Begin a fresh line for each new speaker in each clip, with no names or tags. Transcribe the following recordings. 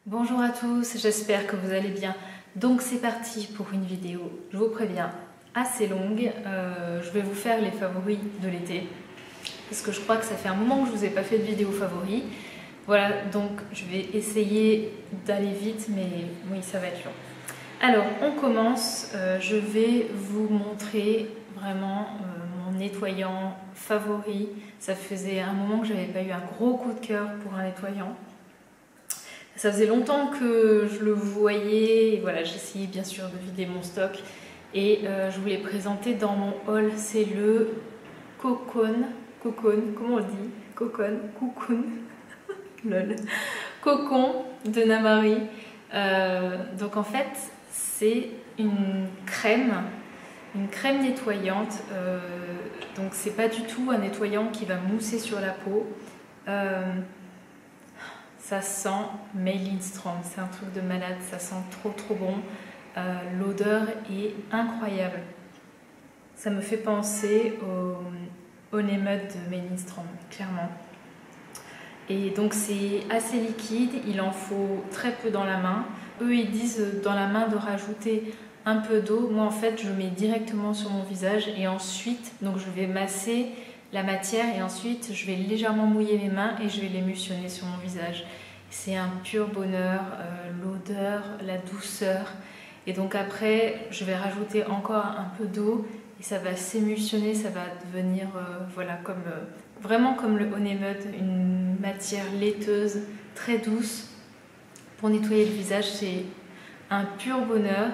Bonjour à tous, j'espère que vous allez bien. Donc c'est parti pour une vidéo, je vous préviens, assez longue. Je vais vous faire les favoris de l'été, parce que je crois que ça fait un moment que je ne vous ai pas fait de vidéo favoris. Voilà, donc je vais essayer d'aller vite, mais oui, ça va être long. Alors, on commence. Je vais vous montrer vraiment mon nettoyant favori. Ça faisait un moment que je n'avais pas eu un gros coup de cœur pour un nettoyant. Ça faisait longtemps que je le voyais, et voilà, j'essayais bien sûr de vider mon stock et je vous l'ai présenté dans mon haul. C'est le Cocoon, comment on dit? Cocoon, lol. Cocon de Namari. Donc en fait, c'est une crème nettoyante. Donc c'est pas du tout un nettoyant qui va mousser sur la peau. Ça sent Made Strong, c'est un truc de malade, ça sent trop bon. L'odeur est incroyable. Ça me fait penser au Honeymoon de Made Strong, clairement. Et donc c'est assez liquide, il en faut très peu dans la main. Eux ils disent dans la main de rajouter un peu d'eau. Moi en fait je mets directement sur mon visage et ensuite donc je vais masser la matière et ensuite je vais légèrement mouiller mes mains et je vais l'émulsionner sur mon visage. C'est un pur bonheur, l'odeur, la douceur. Et donc après je vais rajouter encore un peu d'eau et ça va s'émulsionner, ça va devenir voilà, vraiment comme le Honeymoon, une matière laiteuse, très douce. Pour nettoyer le visage, c'est un pur bonheur.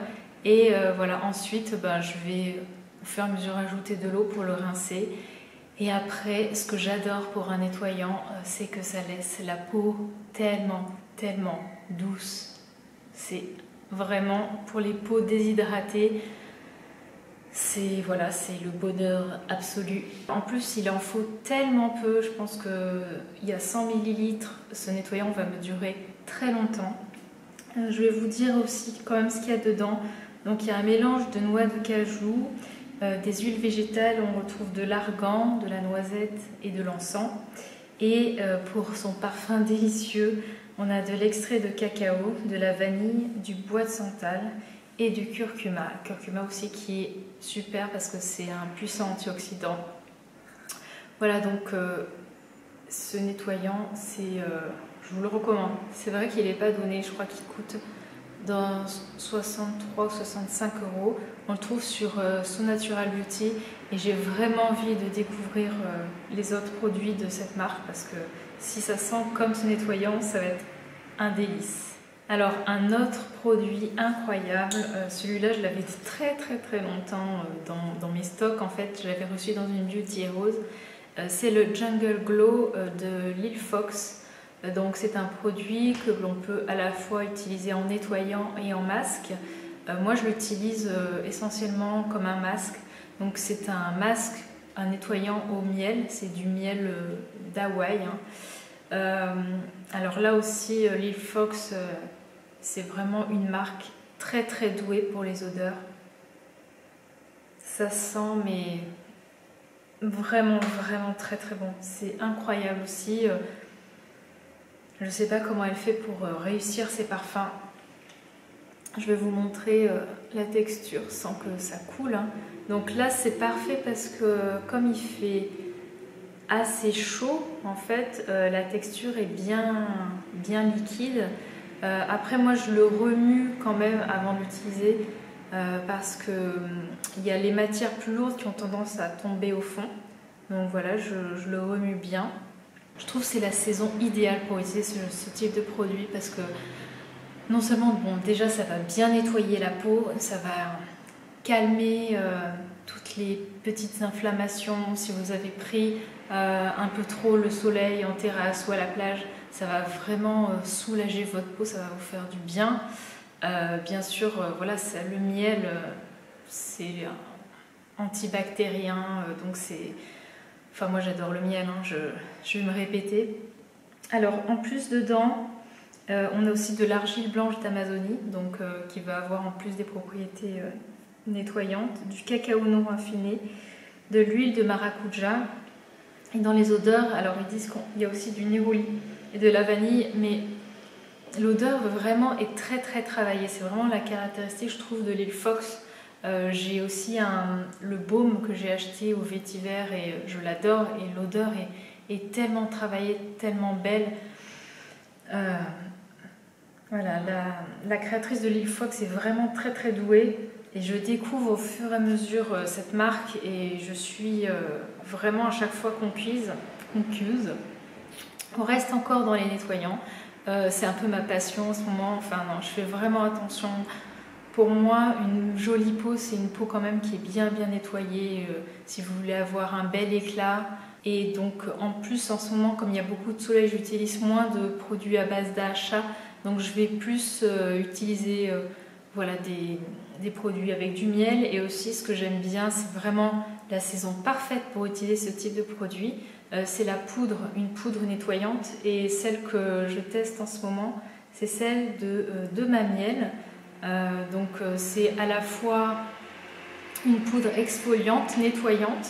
Et voilà, ensuite je vais au fur et à mesure ajouter de l'eau pour le rincer. Et après, ce que j'adore pour un nettoyant, c'est que ça laisse la peau tellement douce. C'est vraiment pour les peaux déshydratées, c'est voilà, c'est le bonheur absolu. En plus, il en faut tellement peu, je pense qu'il y a 100 ml, ce nettoyant va me durer très longtemps. Je vais vous dire aussi quand même ce qu'il y a dedans. Donc il y a un mélange de noix de cajou, des huiles végétales, on retrouve de l'argan, de la noisette et de l'encens. Et pour son parfum délicieux, on a de l'extrait de cacao, de la vanille, du bois de santal et du curcuma. Curcuma aussi qui est super parce que c'est un puissant antioxydant. Voilà donc ce nettoyant, je vous le recommande. C'est vrai qu'il n'est pas donné, je crois qu'il coûte dans 63 ou 65 euros. On le trouve sur So Natural Beauty et j'ai vraiment envie de découvrir les autres produits de cette marque parce que si ça sent comme ce nettoyant, ça va être un délice. Alors un autre produit incroyable, celui-là je l'avais très longtemps dans mes stocks. En fait je l'avais reçu dans une Beauty Rose. C'est le Jungle Glow de Lil Fox. Donc c'est un produit que l'on peut à la fois utiliser en nettoyant et en masque. Moi je l'utilise essentiellement comme un masque. Donc c'est un masque, un nettoyant au miel, c'est du miel d'Hawaï. Alors là aussi Lil Fox, c'est vraiment une marque très douée pour les odeurs. Ça sent mais vraiment très bon. C'est incroyable aussi. Je ne sais pas comment elle fait pour réussir ses parfums. Je vais vous montrer la texture sans que ça coule. Donc là c'est parfait parce que comme il fait assez chaud, en fait la texture est bien liquide. Après moi je le remue quand même avant de l'utiliser parce que il y a les matières plus lourdes qui ont tendance à tomber au fond. Donc voilà, je le remue bien. Je trouve que c'est la saison idéale pour utiliser ce type de produit parce que non seulement, bon, déjà ça va bien nettoyer la peau, ça va calmer toutes les petites inflammations. Si vous avez pris un peu trop le soleil en terrasse ou à la plage, ça va vraiment soulager votre peau, ça va vous faire du bien. Bien sûr, voilà, le miel, c'est antibactérien, donc c'est... Enfin, moi j'adore le miel, je vais me répéter. Alors, en plus dedans, on a aussi de l'argile blanche d'Amazonie, donc qui va avoir en plus des propriétés nettoyantes, du cacao non raffiné, de l'huile de maracuja. Et dans les odeurs, alors ils disent qu'il y a aussi du néroli et de la vanille, mais l'odeur vraiment est très travaillée. C'est vraiment la caractéristique, je trouve, de l'huile Fox. J'ai aussi le baume que j'ai acheté au vétiver et je l'adore. Et l'odeur est tellement travaillée, tellement belle. Voilà, la créatrice de l'huile Fox est vraiment très douée. Et je découvre au fur et à mesure cette marque et je suis vraiment à chaque fois conquise. On reste encore dans les nettoyants. C'est un peu ma passion en ce moment. Enfin non, je fais vraiment attention. Pour moi, une jolie peau, c'est une peau quand même qui est bien nettoyée. Si vous voulez avoir un bel éclat. Et donc en plus en ce moment, comme il y a beaucoup de soleil, j'utilise moins de produits à base d'AHA. Donc je vais plus utiliser voilà, des produits avec du miel. Et aussi ce que j'aime bien, c'est vraiment la saison parfaite pour utiliser ce type de produit. C'est la poudre, une poudre nettoyante. Et celle que je teste en ce moment, c'est celle de ma miel. Donc c'est à la fois une poudre exfoliante, nettoyante.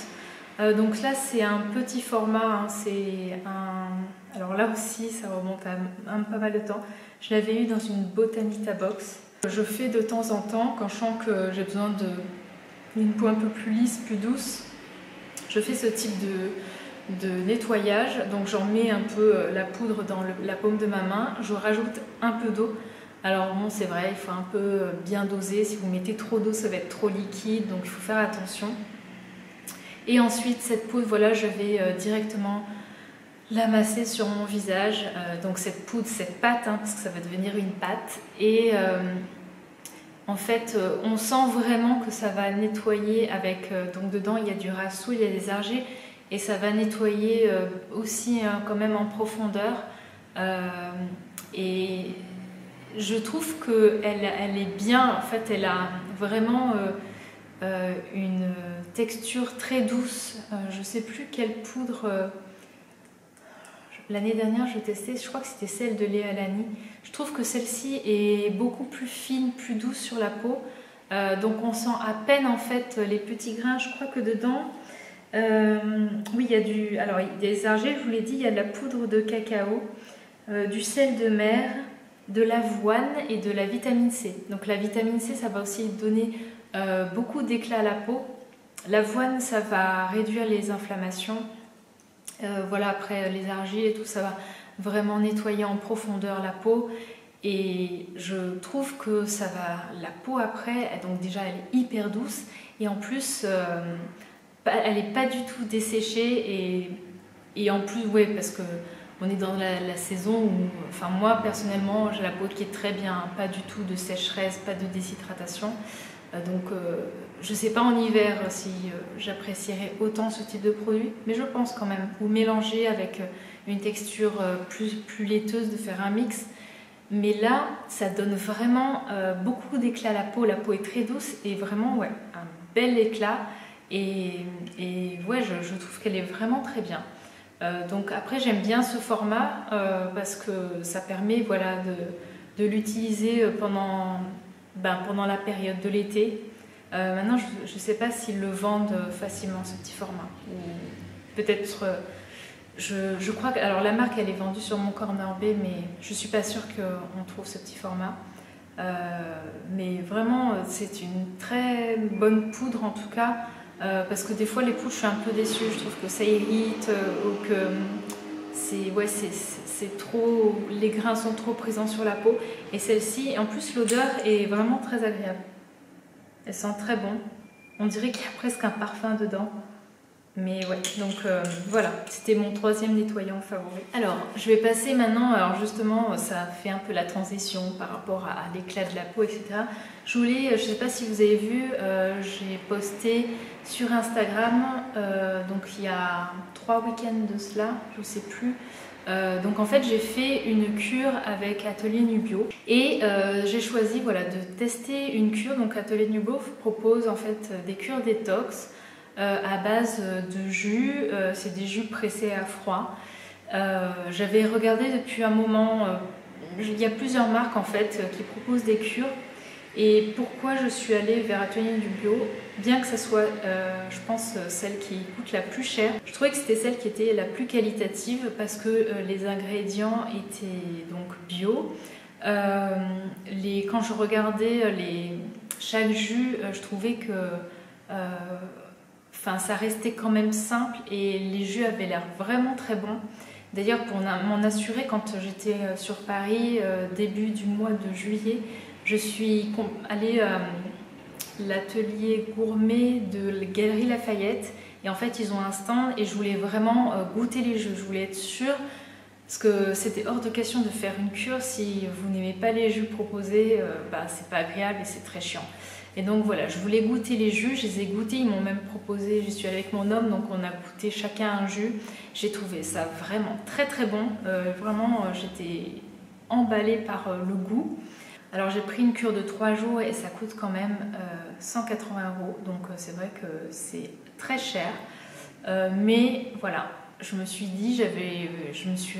Donc là c'est un petit format, hein, alors là aussi ça remonte à pas mal de temps. Je l'avais eu dans une Botanita box. Je fais de temps en temps, quand je sens que j'ai besoin d'une peau un peu plus lisse, plus douce, je fais ce type de nettoyage. Donc j'en mets un peu la poudre dans la paume de ma main, je rajoute un peu d'eau. Alors bon, c'est vrai, il faut un peu bien doser. Si vous mettez trop d'eau, ça va être trop liquide, donc il faut faire attention. Et ensuite, cette poudre, voilà, je vais directement la masser sur mon visage. Donc cette poudre, cette pâte, hein, parce que ça va devenir une pâte. Et en fait, on sent vraiment que ça va nettoyer avec... donc dedans, il y a du rassou, il y a des argils. Et ça va nettoyer aussi quand même en profondeur. Et je trouve qu'elle est bien. En fait, elle a vraiment... une texture très douce. Je ne sais plus quelle poudre. L'année dernière, je testais, je crois que c'était celle de Léa Lani. Je trouve que celle-ci est beaucoup plus fine, plus douce sur la peau. Donc on sent à peine en fait les petits grains. Je crois que dedans, oui, il y a alors il y a des argiles, je vous l'ai dit, il y a de la poudre de cacao, du sel de mer, de l'avoine et de la vitamine C. Donc la vitamine C, ça va aussi donner beaucoup d'éclat à la peau. L'avoine, ça va réduire les inflammations. Voilà, après les argiles et tout, ça va vraiment nettoyer en profondeur la peau. Et je trouve que ça va, la peau après, donc déjà elle est hyper douce et en plus elle n'est pas du tout desséchée et en plus, ouais, parce que on est dans la saison où, enfin moi personnellement, j'ai la peau qui est très bien, pas du tout de sécheresse, pas de déshydratation. Donc je ne sais pas en hiver si j'apprécierais autant ce type de produit, mais je pense quand même, ou mélanger avec une texture plus laiteuse, de faire un mix. Mais là, ça donne vraiment beaucoup d'éclat à la peau est très douce et vraiment, ouais, un bel éclat. Et ouais, je trouve qu'elle est vraiment très bien. Donc après, j'aime bien ce format parce que ça permet, voilà, de l'utiliser pendant la période de l'été. Maintenant, je ne sais pas s'ils le vendent facilement, ce petit format. Ou peut-être... je crois que... Alors, la marque, elle est vendue sur Mon Corner B, mais je ne suis pas sûre qu'on trouve ce petit format. Mais vraiment, c'est une très bonne poudre, en tout cas. Parce que des fois, les poudres, je suis un peu déçue. Je trouve que ça irrite ou que... c'est trop, les grains sont trop présents sur la peau. Et celle-ci, en plus l'odeur est vraiment très agréable. Elle sent très bon. On dirait qu'il y a presque un parfum dedans. Mais ouais, donc voilà, c'était mon troisième nettoyant favori. Alors, je vais passer maintenant, alors justement, ça fait un peu la transition par rapport à l'éclat de la peau, etc. Je ne sais pas si vous avez vu, j'ai posté sur Instagram, donc il y a 3 week-ends de cela, je ne sais plus. Donc en fait j'ai fait une cure avec Atelier Nubio et j'ai choisi, voilà, de tester une cure. Donc Atelier Nubio propose en fait des cures détox à base de jus, c'est des jus pressés à froid. J'avais regardé depuis un moment, il y a plusieurs marques en fait qui proposent des cures. Et pourquoi je suis allée vers Atelier Nubio, bien que ça soit, je pense, celle qui coûte la plus chère, je trouvais que c'était celle qui était la plus qualitative parce que les ingrédients étaient donc bio. Quand je regardais chaque jus, je trouvais que ça restait quand même simple et les jus avaient l'air vraiment très bons. D'ailleurs, pour m'en assurer, quand j'étais sur Paris, début du mois de juillet, je suis allée à l'atelier gourmet de la Galerie Lafayette. Et en fait, ils ont un stand et je voulais vraiment goûter les jus. Je voulais être sûre, parce que c'était hors de question de faire une cure si vous n'aimez pas les jus proposés, c'est pas agréable et c'est très chiant. Et donc voilà, je voulais goûter les jus, je les ai goûtés, ils m'ont même proposé, j'y suis allée avec mon homme, donc on a goûté chacun un jus. J'ai trouvé ça vraiment très très bon, vraiment j'étais emballée par le goût. Alors j'ai pris une cure de 3 jours et ça coûte quand même 180 €, donc c'est vrai que c'est très cher. Mais voilà, je me suis dit, je me suis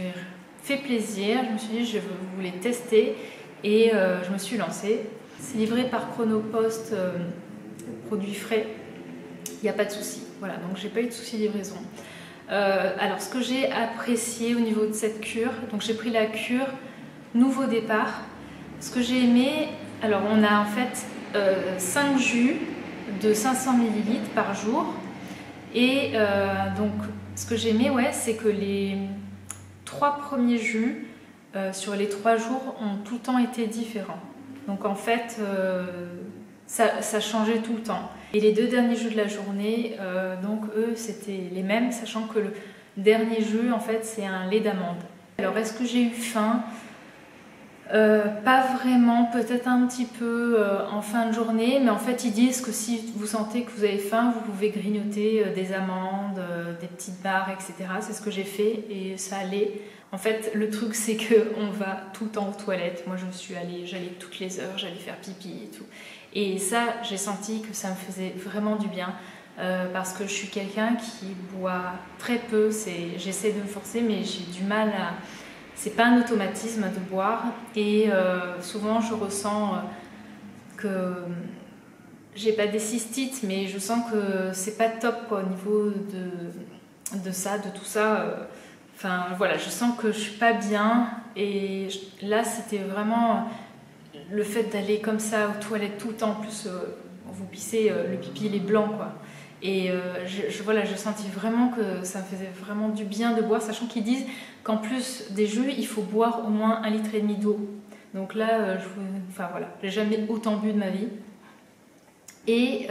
fait plaisir, je me suis dit je voulais tester et je me suis lancée. C'est livré par Chronopost, produits frais, il n'y a pas de souci. Voilà, donc j'ai pas eu de souci de livraison. Alors ce que j'ai apprécié au niveau de cette cure, donc j'ai pris la cure Nouveau Départ. Ce que j'ai aimé, alors on a en fait 5 jus de 500 ml par jour. Et donc ce que j'ai aimé, c'est que les 3 premiers jus sur les 3 jours ont tout le temps été différents. Donc en fait, ça changeait tout le temps. Et les 2 derniers jus de la journée, donc eux, c'était les mêmes, sachant que le dernier jus, en fait, c'est un lait d'amande. Alors, est-ce que j'ai eu faim? Pas vraiment, peut-être un petit peu en fin de journée, mais en fait ils disent que si vous sentez que vous avez faim, vous pouvez grignoter des amandes, des petites barres, etc. C'est ce que j'ai fait et ça allait. En fait, le truc c'est qu'on va tout le temps aux toilettes. Moi j'allais toutes les heures, j'allais faire pipi et tout. Et ça, j'ai senti que ça me faisait vraiment du bien. Parce que je suis quelqu'un qui boit très peu, j'essaie de me forcer, mais j'ai du mal à... C'est pas un automatisme de boire et souvent je ressens que j'ai pas des cystites, mais je sens que c'est pas top quoi, au niveau de ça, de tout ça. Enfin voilà, je sens que je suis pas bien et là c'était vraiment le fait d'aller comme ça aux toilettes tout le temps. En plus, vous pissez, le pipi il est blanc quoi. Et je sentis vraiment que ça me faisait vraiment du bien de boire, sachant qu'ils disent qu'en plus des jus, il faut boire au moins 1,5 litre d'eau. Donc là, j'ai jamais autant bu de ma vie. Et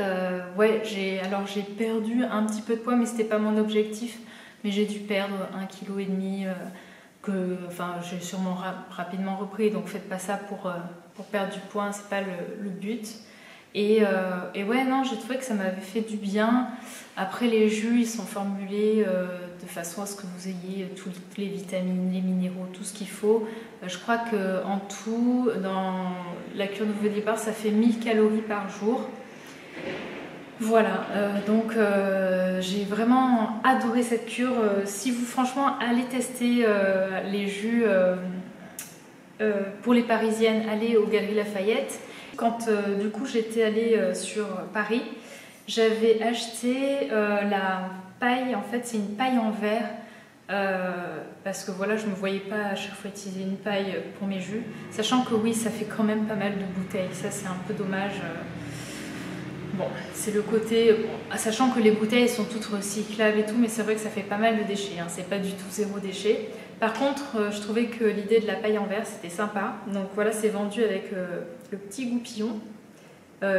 j'ai perdu un petit peu de poids, mais c'était pas mon objectif. Mais j'ai dû perdre 1,5 kg j'ai sûrement rapidement repris. Donc faites pas ça pour perdre du poids, c'est pas le but. Et j'ai trouvé que ça m'avait fait du bien. Après, les jus, ils sont formulés de façon à ce que vous ayez toutes les vitamines, les minéraux, tout ce qu'il faut. Je crois qu'en tout, dans la cure Nouveau Départ, ça fait 1000 calories par jour. Voilà, donc j'ai vraiment adoré cette cure. Si vous, franchement, allez tester les jus pour les Parisiennes, allez aux Galeries Lafayette. Quand du coup j'étais allée sur Paris, j'avais acheté la paille, en fait c'est une paille en verre, parce que voilà, je ne me voyais pas à chaque fois utiliser une paille pour mes jus, sachant que oui, ça fait quand même pas mal de bouteilles, ça c'est un peu dommage. Bon, c'est le côté, sachant que les bouteilles sont toutes recyclables et tout, mais c'est vrai que ça fait pas mal de déchets, hein, c'est pas du tout 0 déchet. Par contre, je trouvais que l'idée de la paille en verre, c'était sympa. Donc voilà, c'est vendu avec le petit goupillon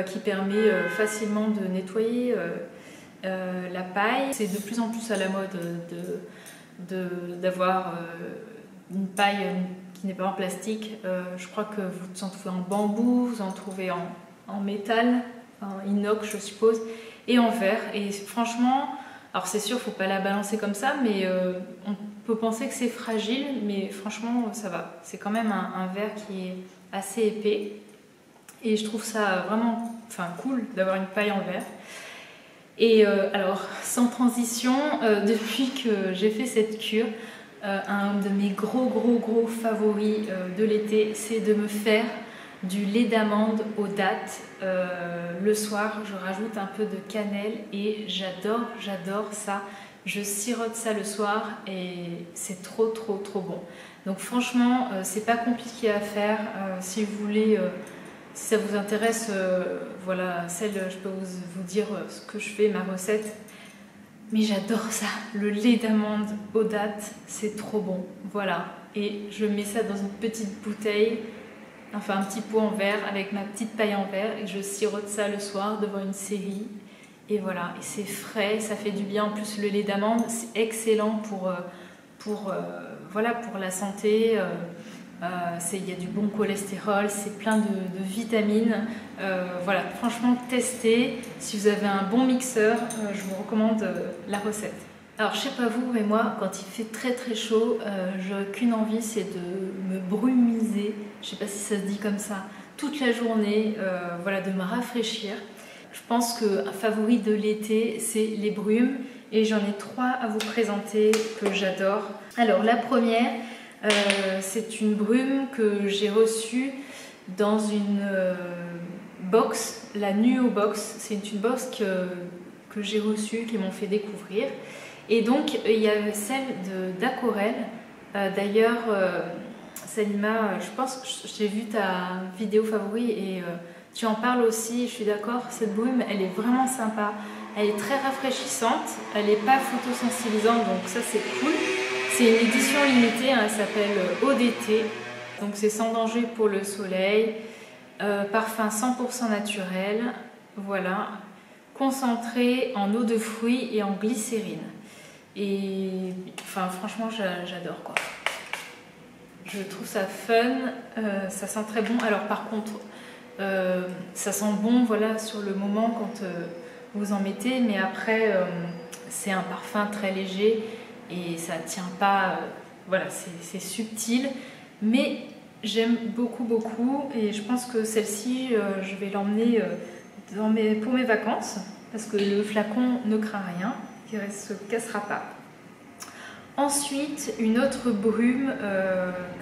qui permet facilement de nettoyer la paille. C'est de plus en plus à la mode d'avoir une paille qui n'est pas en plastique. Je crois que vous en trouvez en bambou, vous en trouvez en métal, en inox je suppose, et en verre. Et franchement, alors c'est sûr, il ne faut pas la balancer comme ça, mais on peut penser que c'est fragile, mais franchement ça va. C'est quand même un verre qui est assez épais. Et je trouve ça vraiment cool d'avoir une paille en verre. Et alors, sans transition, depuis que j'ai fait cette cure, un de mes gros favoris de l'été, c'est de me faire du lait d'amande aux dattes. Le soir, je rajoute un peu de cannelle et j'adore ça. Je sirote ça le soir et c'est trop bon. Donc franchement, c'est pas compliqué à faire. Si vous voulez, si ça vous intéresse, voilà, je peux vous dire ce que je fais, ma recette. Mais j'adore ça, le lait d'amande aux dattes, c'est trop bon. Voilà, et je mets ça dans une petite bouteille, enfin un petit pot en verre avec ma petite paille en verre et je sirote ça le soir devant une série. Et voilà, et c'est frais, ça fait du bien. En plus, le lait d'amande, c'est excellent voilà, pour la santé. Il y a du bon cholestérol, c'est plein de vitamines. Voilà, franchement, testez. Si vous avez un bon mixeur, je vous recommande la recette. Alors, je sais pas vous, mais moi, quand il fait très très chaud, j'ai qu'une envie, c'est de me brumiser. Je sais pas si ça se dit comme ça, toute la journée, voilà, de me rafraîchir. Je pense qu'un favori de l'été, c'est les brumes. Et j'en ai 3 à vous présenter que j'adore. Alors, la première, c'est une brume que j'ai reçue dans une box, la Nuo Box. C'est une box que j'ai reçue, qu'ils m'ont fait découvrir. Et donc, il y a celle d'Acorel. D'ailleurs, Salima, je pense que j'ai vu ta vidéo favori et tu en parles aussi. Je suis d'accord, cette brume, elle est vraiment sympa. Elle est très rafraîchissante, elle n'est pas photosensibilisante, donc ça c'est cool. C'est une édition limitée, hein, elle s'appelle ODT. Donc c'est sans danger pour le soleil. Parfum 100% naturel. Voilà. Concentré en eau de fruits et en glycérine. Et enfin franchement j'adore quoi. Je trouve ça fun, ça sent très bon. Alors par contre, ça sent bon voilà, sur le moment quand vous en mettez, mais après c'est un parfum très léger et ça tient pas, voilà, c'est subtil, mais j'aime beaucoup et je pense que celle-ci je vais l'emmener pour mes vacances parce que le flacon ne craint rien, il ne se cassera pas. Ensuite, une autre brume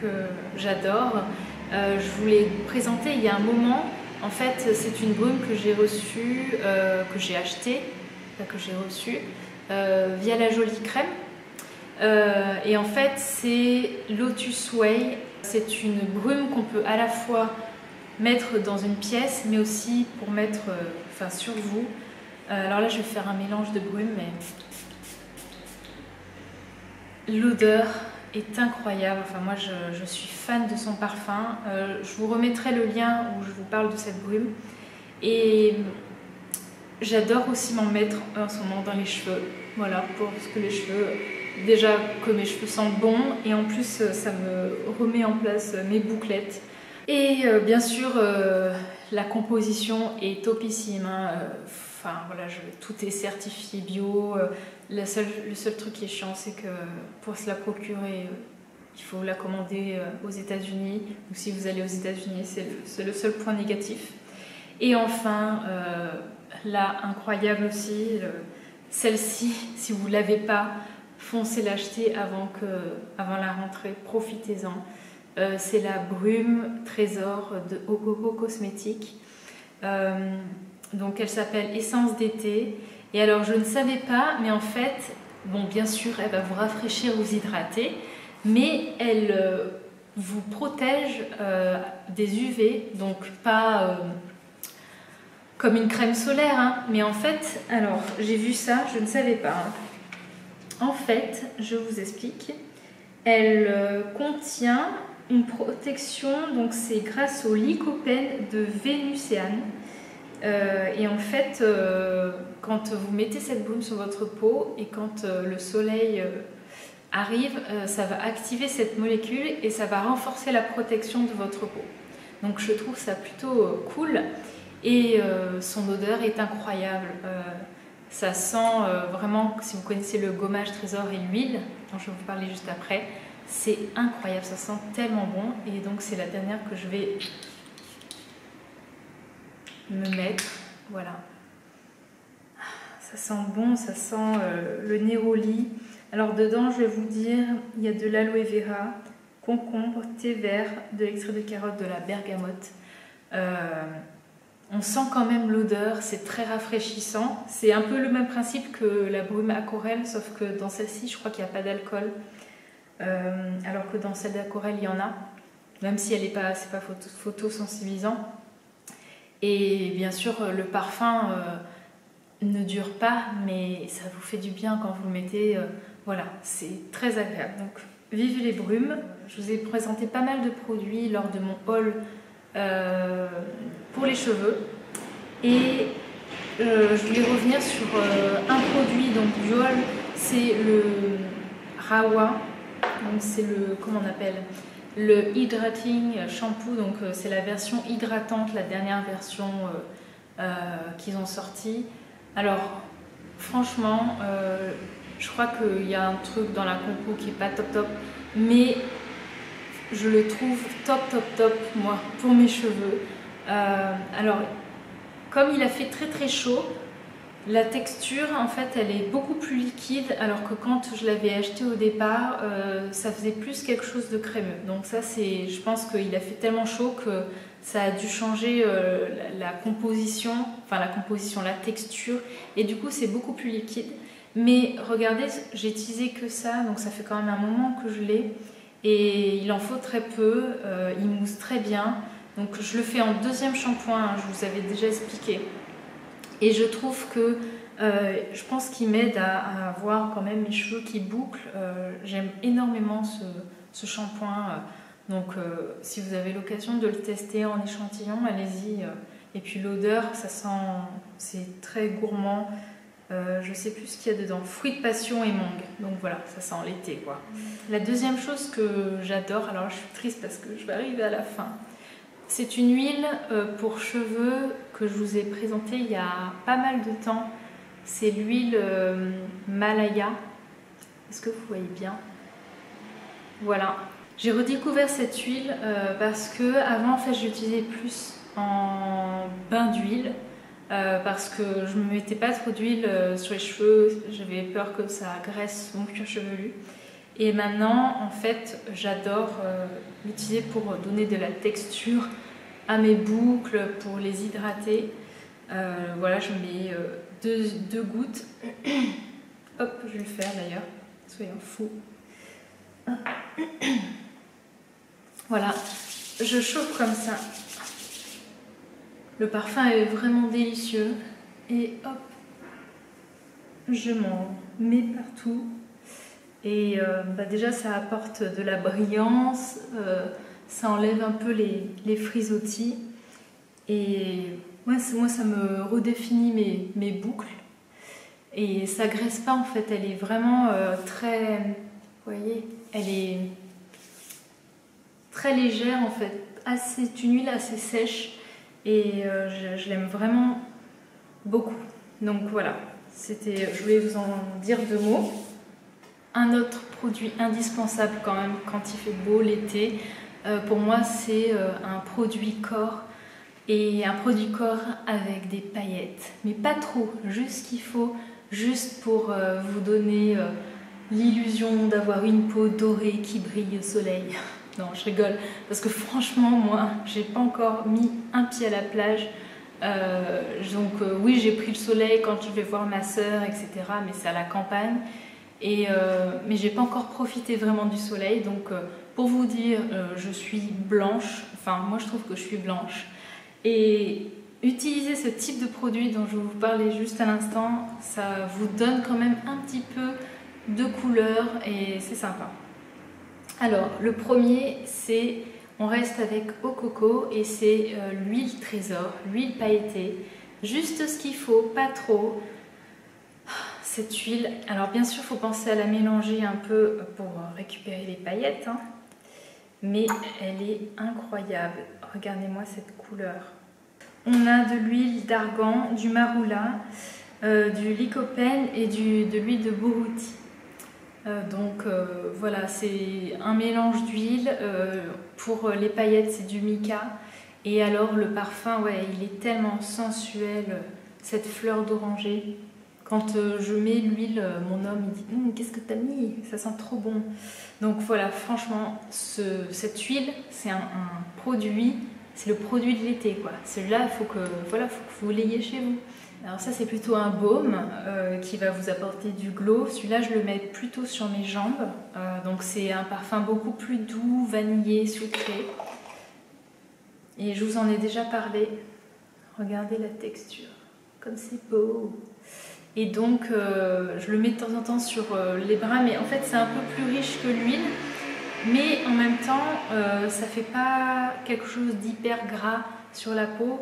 que j'adore, je vous l'ai présentée il y a un moment. En fait, c'est une brume que j'ai reçue, que j'ai achetée, que j'ai reçue via la Jolie Crème. Et en fait, c'est Lotus Way. C'est une brume qu'on peut à la fois mettre dans une pièce, mais aussi pour mettre sur vous. Alors là, je vais faire un mélange de brumes, mais l'odeur est incroyable. Enfin, moi, je suis fan de son parfum. Je vous remettrai le lien où je vous parle de cette brume. Et j'adore aussi m'en mettre en ce moment dans les cheveux. Voilà, parce que les cheveux, déjà que mes cheveux sentent bon, et en plus, ça me remet en place mes bouclettes. Et bien sûr, la composition est topissime. Hein. Enfin, voilà, tout est certifié bio. Le seul truc qui est chiant, c'est que pour se la procurer, il faut la commander aux États-Unis. Ou si vous allez aux États-Unis, c'est le seul point négatif. Et enfin, là, incroyable aussi, celle-ci, si vous ne l'avez pas, foncez l'acheter avant la rentrée, profitez-en. C'est la brume Trésor de Ococo Cosmétiques. Donc elle s'appelle Essence d'été. Et alors je ne savais pas, mais en fait, bon bien sûr elle va vous rafraîchir, vous hydrater, mais elle vous protège des UV, donc pas comme une crème solaire, hein, mais en fait, alors j'ai vu ça, je ne savais pas. Hein. En fait, je vous explique, elle contient une protection, donc c'est grâce au lycopène de Vénuséane. Et en fait, quand vous mettez cette brume sur votre peau et quand le soleil arrive, ça va activer cette molécule et ça va renforcer la protection de votre peau. Donc je trouve ça plutôt cool et son odeur est incroyable. Ça sent vraiment, si vous connaissez le gommage Trésor et l'huile, dont je vais vous parler juste après, c'est incroyable, ça sent tellement bon. Et donc c'est la dernière que je vais me mettre, voilà. Ça sent bon, ça sent le néroli. Alors dedans, je vais vous dire, il y a de l'aloe vera, concombre, thé vert, de l'extrait de carotte, de la bergamote. On sent quand même l'odeur, c'est très rafraîchissant. C'est un peu le même principe que la brume Acorel, sauf que dans celle-ci, je crois qu'il n'y a pas d'alcool. alors que dans celle d'aquarelle il y en a, même si elle n'est pas, c'est pas photosensibilisant. Et bien sûr le parfum ne dure pas, mais ça vous fait du bien quand vous le mettez. Voilà, c'est très agréable. Donc vive les brumes. Je vous ai présenté pas mal de produits lors de mon haul pour les cheveux. Et je voulais revenir sur un produit donc, du haul, c'est le Rawa. Donc c'est le, comment on appelle, le Hydrating Shampoo. Donc c'est la version hydratante, la dernière version qu'ils ont sortie. Alors franchement, je crois qu'il y a un truc dans la compo qui est pas top top, mais je le trouve top top top moi pour mes cheveux. Alors comme il a fait très très chaud, la texture en fait elle est beaucoup plus liquide, alors que quand je l'avais acheté au départ ça faisait plus quelque chose de crémeux. Donc ça c'est, je pense qu'il a fait tellement chaud que ça a dû changer la composition, enfin la texture, et du coup c'est beaucoup plus liquide. Mais regardez, j'ai utilisé que ça, donc ça fait quand même un moment que je l'ai, et il en faut très peu, il mousse très bien. Donc je le fais en deuxième shampoing, hein, je vous avais déjà expliqué. Et je trouve que je pense qu'il m'aide à avoir quand même mes cheveux qui bouclent. J'aime énormément ce shampoing. Donc si vous avez l'occasion de le tester en échantillon, allez-y. Et puis l'odeur, ça sent, c'est très gourmand. Je sais plus ce qu'il y a dedans, fruits de passion et mangue. Donc voilà, ça sent l'été quoi. La deuxième chose que j'adore, alors je suis triste parce que je vais arriver à la fin. C'est une huile pour cheveux que je vous ai présentée il y a pas mal de temps. C'est l'huile Malaya. Est-ce que vous voyez bien? Voilà. J'ai redécouvert cette huile parce que avant en fait j'utilisais plus en bain d'huile parce que je ne me mettais pas trop d'huile sur les cheveux. J'avais peur que ça graisse mon cuir chevelu. Et maintenant, en fait, j'adore l'utiliser pour donner de la texture à mes boucles, pour les hydrater. Voilà, je mets deux gouttes. Hop, je vais le faire d'ailleurs, soyons fous. Voilà, je chauffe comme ça. Le parfum est vraiment délicieux. Et hop, je m'en mets partout. Et déjà ça apporte de la brillance, ça enlève un peu les frisottis, et moi ça me redéfinit mes boucles, et ça graisse pas en fait, elle est vraiment très, vous voyez, elle est très légère en fait, c'est une huile assez sèche, et je l'aime vraiment beaucoup. Donc voilà, je voulais vous en dire deux mots. Un autre produit indispensable quand même quand il fait beau l'été, pour moi c'est un produit corps, et un produit corps avec des paillettes, mais pas trop, juste ce qu'il faut, juste pour vous donner l'illusion d'avoir une peau dorée qui brille au soleil. Non, je rigole, parce que franchement moi j'ai pas encore mis un pied à la plage. Donc oui, j'ai pris le soleil quand je vais voir ma soeur, etc., mais c'est à la campagne. Mais j'ai pas encore profité vraiment du soleil, donc pour vous dire, je suis blanche, enfin moi je trouve que je suis blanche, et utiliser ce type de produit dont je vous parlais juste à l'instant, ça vous donne quand même un petit peu de couleur et c'est sympa. Alors le premier, c'est, on reste avec eau coco, et c'est l'huile trésor, l'huile pailletée, juste ce qu'il faut, pas trop. Cette huile, alors bien sûr il faut penser à la mélanger un peu pour récupérer les paillettes, hein, mais elle est incroyable. Regardez-moi cette couleur. On a de l'huile d'argan, du marula, du lycopène et de l'huile de boruti. Voilà, c'est un mélange d'huile. Pour les paillettes c'est du mica, et alors le parfum, ouais, il est tellement sensuel, cette fleur d'oranger. Quand je mets l'huile, mon homme il dit qu'est-ce que t'as mis? Ça sent trop bon. Donc voilà, franchement, cette huile, c'est un produit c'est le produit de l'été, quoi. Celui-là, il faut que vous l'ayez chez vous. Alors ça, c'est plutôt un baume qui va vous apporter du glow. Celui-là, je le mets plutôt sur mes jambes. Donc c'est un parfum beaucoup plus doux, vanillé, sucré. Et je vous en ai déjà parlé. Regardez la texture, comme c'est beau. Et donc, je le mets de temps en temps sur les bras, mais en fait, c'est un peu plus riche que l'huile. Mais en même temps, ça fait pas quelque chose d'hyper gras sur la peau.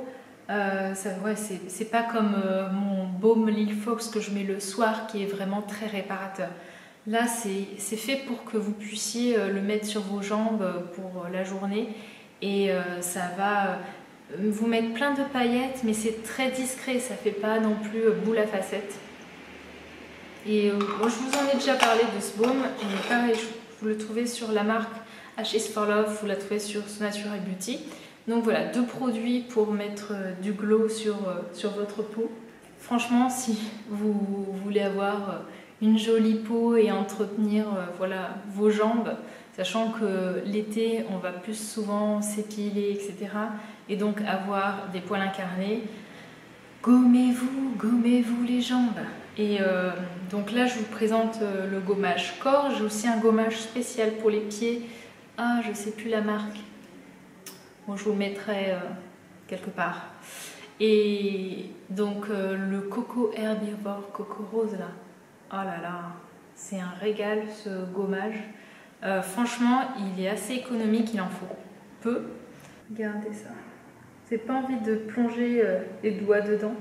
C'est pas comme mon baume Lil Fox que je mets le soir, qui est vraiment très réparateur. Là, c'est fait pour que vous puissiez le mettre sur vos jambes pour la journée. Et ça va vous mettre plein de paillettes, mais c'est très discret, ça fait pas non plus boule à facettes. Et moi, je vous en ai déjà parlé de ce baume, et pareil, vous le trouvez sur la marque H for Love, vous la trouvez sur So Natural Beauty. Donc voilà, 2 produits pour mettre du glow sur votre peau. Franchement, si vous voulez avoir une jolie peau et entretenir voilà, vos jambes, sachant que l'été, on va plus souvent s'épiler, etc. Et donc avoir des poils incarnés, gommez-vous les jambes. Et donc là, je vous présente le gommage corps. J'ai aussi un gommage spécial pour les pieds. Ah, je sais plus la marque. Bon, je vous le mettrai quelque part. Et donc le Coco Herbivore, Coco Rose là. Oh là là, c'est un régal ce gommage. Franchement, il est assez économique, il en faut peu. Regardez ça. J'ai pas envie de plonger les doigts dedans.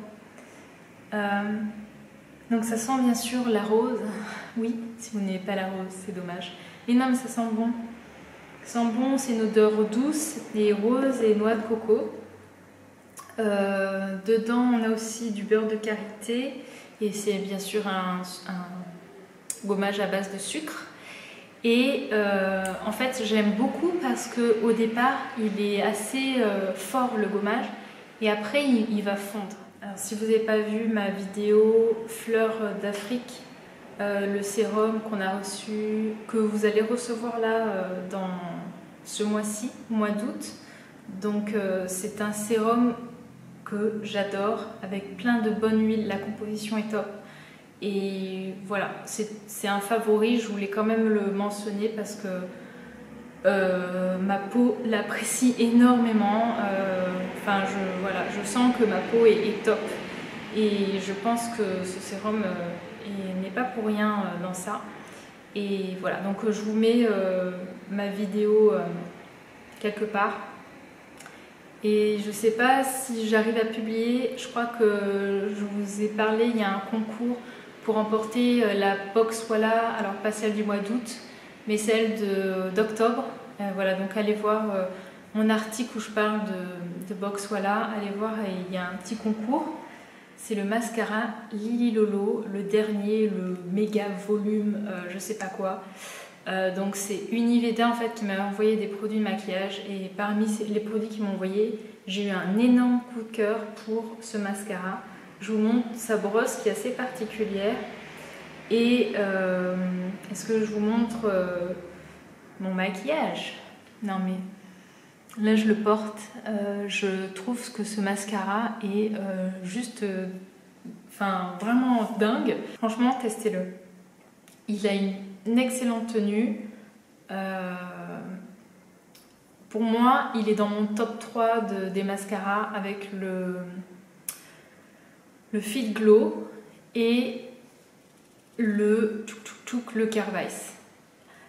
Donc ça sent bien sûr la rose. Oui, si vous n'aimez pas la rose, c'est dommage. Mais non, mais ça sent bon. Ça sent bon, c'est une odeur douce, des roses et noix de coco. Dedans, on a aussi du beurre de karité. Et c'est bien sûr un gommage à base de sucre. Et en fait, j'aime beaucoup parce qu'au départ, il est assez fort le gommage. Et après, il va fondre. Alors, si vous n'avez pas vu ma vidéo Fleurs d'Afrique, le sérum qu'on a reçu, que vous allez recevoir là dans ce mois-ci, mois d'août. Donc c'est un sérum que j'adore avec plein de bonnes huiles, la composition est top. Et voilà, c'est un favori, je voulais quand même le mentionner parce que ma peau l'apprécie énormément. Enfin, je sens que ma peau est top. Et je pense que ce sérum n'est pas pour rien dans ça. Et voilà, donc je vous mets ma vidéo quelque part. Et je sais pas si j'arrive à publier, je crois que je vous ai parlé, il y a un concours pour emporter la box Walla, alors pas celle du mois d'août, mais celle d'octobre. Voilà, donc allez voir mon article où je parle de box Walla, allez voir, il y a un petit concours. C'est le mascara Lily Lolo, le dernier, le méga volume, je sais pas quoi. Donc c'est Univeda en fait qui m'a envoyé des produits de maquillage et parmi les produits qu'ils m'ont envoyé, j'ai eu un énorme coup de cœur pour ce mascara. Je vous montre sa brosse qui est assez particulière et est-ce que je vous montre mon maquillage? Non mais là je le porte, je trouve que ce mascara est juste vraiment dingue. Franchement testez-le. Il a une excellente tenue. Pour moi, il est dans mon top 3 des mascaras avec le Fit Glow et le Carvice.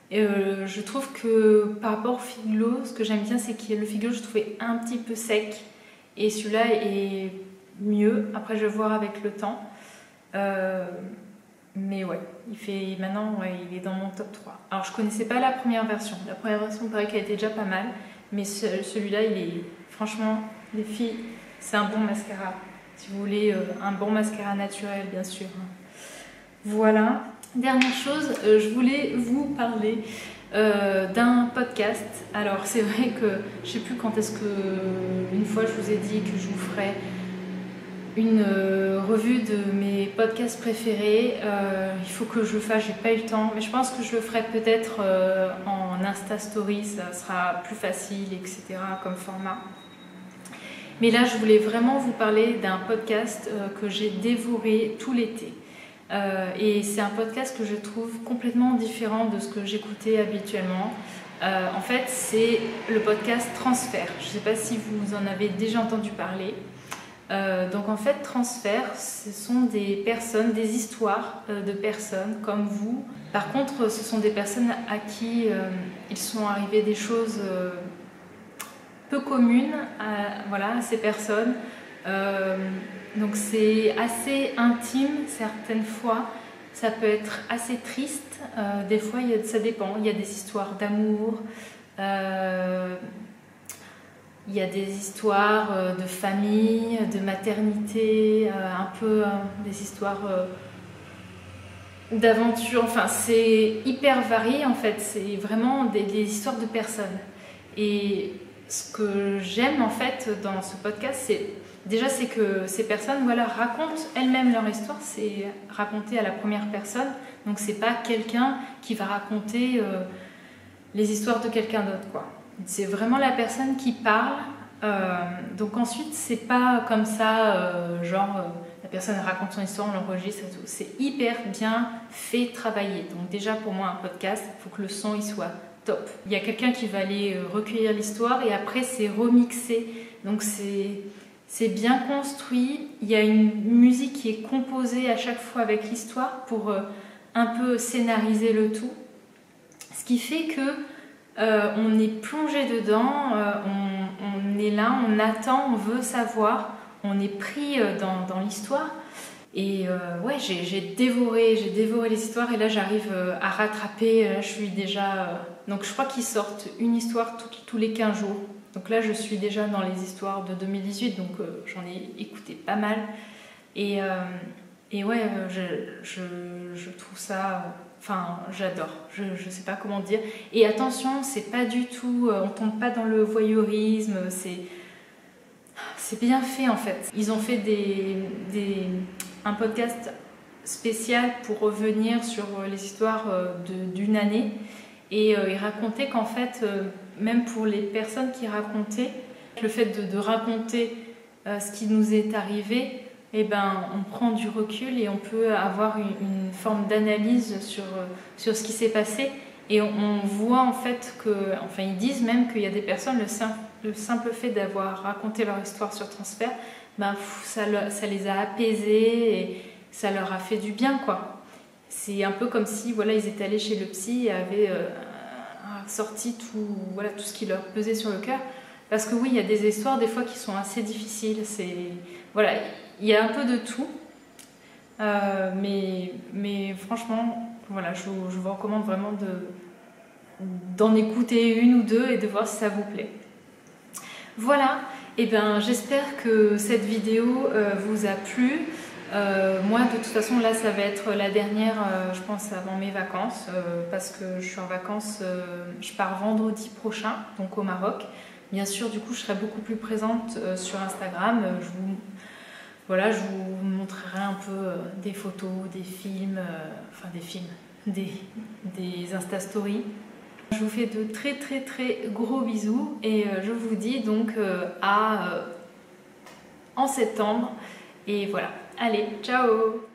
Et je trouve que par rapport au Fit Glow, ce que j'aime bien, c'est que le Fit Glow, je trouvais un petit peu sec. Et celui-là est mieux. Après, je vais voir avec le temps. Mais ouais, maintenant, il est dans mon top 3. Alors, je connaissais pas la première version. La première version, il paraît qu'elle était déjà pas mal. Mais celui-là, il est... Franchement, les filles, c'est un bon mascara. Si vous voulez un bon mascara naturel, bien sûr. Voilà. Dernière chose, je voulais vous parler d'un podcast. Alors, c'est vrai que je sais plus quand est-ce que... Une fois, je vous ai dit que je vous ferais une revue de mes podcasts préférés. Il faut que je le fasse, j'ai pas eu le temps, mais je pense que je le ferai peut-être en Insta Story, ça sera plus facile, etc. comme format. Mais là, je voulais vraiment vous parler d'un podcast que j'ai dévoré tout l'été. Et c'est un podcast que je trouve complètement différent de ce que j'écoutais habituellement. En fait, c'est le podcast Transfert. Je ne sais pas si vous en avez déjà entendu parler. Donc en fait, Transfert, ce sont des personnes, des histoires de personnes comme vous. Par contre, ce sont des personnes à qui il sont arrivées des choses peu communes à ces personnes. Donc c'est assez intime certaines fois. Ça peut être assez triste. Des fois, ça dépend. Il y a des histoires d'amour. Il y a des histoires de famille, de maternité, un peu des histoires d'aventure. Enfin, c'est hyper varié en fait. C'est vraiment des histoires de personnes. Et ce que j'aime en fait dans ce podcast, c'est que ces personnes racontent elles-mêmes leur histoire. C'est raconté à la première personne. Donc c'est pas quelqu'un qui va raconter les histoires de quelqu'un d'autre, quoi. C'est vraiment la personne qui parle. Donc ensuite, c'est pas comme ça, la personne raconte son histoire, on l'enregistre et tout. C'est hyper bien fait, travaillé. Donc déjà, pour moi, un podcast, il faut que le son il soit top. Il y a quelqu'un qui va aller recueillir l'histoire et après, c'est remixé. Donc c'est bien construit. Il y a une musique qui est composée à chaque fois avec l'histoire pour un peu scénariser le tout. Ce qui fait que on est plongé dedans, on est là, on attend, on veut savoir, on est pris dans l'histoire. Et ouais, j'ai dévoré les histoires et là j'arrive à rattraper. Là, je suis déjà. Donc je crois qu'ils sortent une histoire tous les 15 jours. Donc là je suis déjà dans les histoires de 2018, donc j'en ai écouté pas mal. Et ouais, je trouve ça. Enfin, j'adore, je sais pas comment dire. Et attention, c'est pas du tout, on tombe pas dans le voyeurisme, c'est bien fait en fait. Ils ont fait un podcast spécial pour revenir sur les histoires d'une année. Et ils racontaient qu'en fait, même pour les personnes qui racontaient, le fait de raconter ce qui nous est arrivé, eh ben, on prend du recul et on peut avoir une forme d'analyse sur ce qui s'est passé. Et on voit en fait enfin ils disent même qu'il y a des personnes, le simple fait d'avoir raconté leur histoire sur Transfert, ben, ça les a apaisés et ça leur a fait du bien, quoi. C'est un peu comme si ils étaient allés chez le psy et avaient sorti tout ce qui leur pesait sur le cœur. Parce que oui, il y a des histoires des fois qui sont assez difficiles. Il y a un peu de tout. Mais franchement, je vous recommande vraiment d'en écouter une ou deux et de voir si ça vous plaît. Voilà, et j'espère que cette vidéo vous a plu. Moi, de toute façon, là, ça va être la dernière, je pense, avant mes vacances, parce que je suis en vacances, je pars vendredi prochain, donc au Maroc. Bien sûr, du coup, je serai beaucoup plus présente sur Instagram. Je vous montrerai un peu des photos, des films, des Insta Stories. Je vous fais de très très très gros bisous et je vous dis donc en septembre. Et voilà, allez, ciao!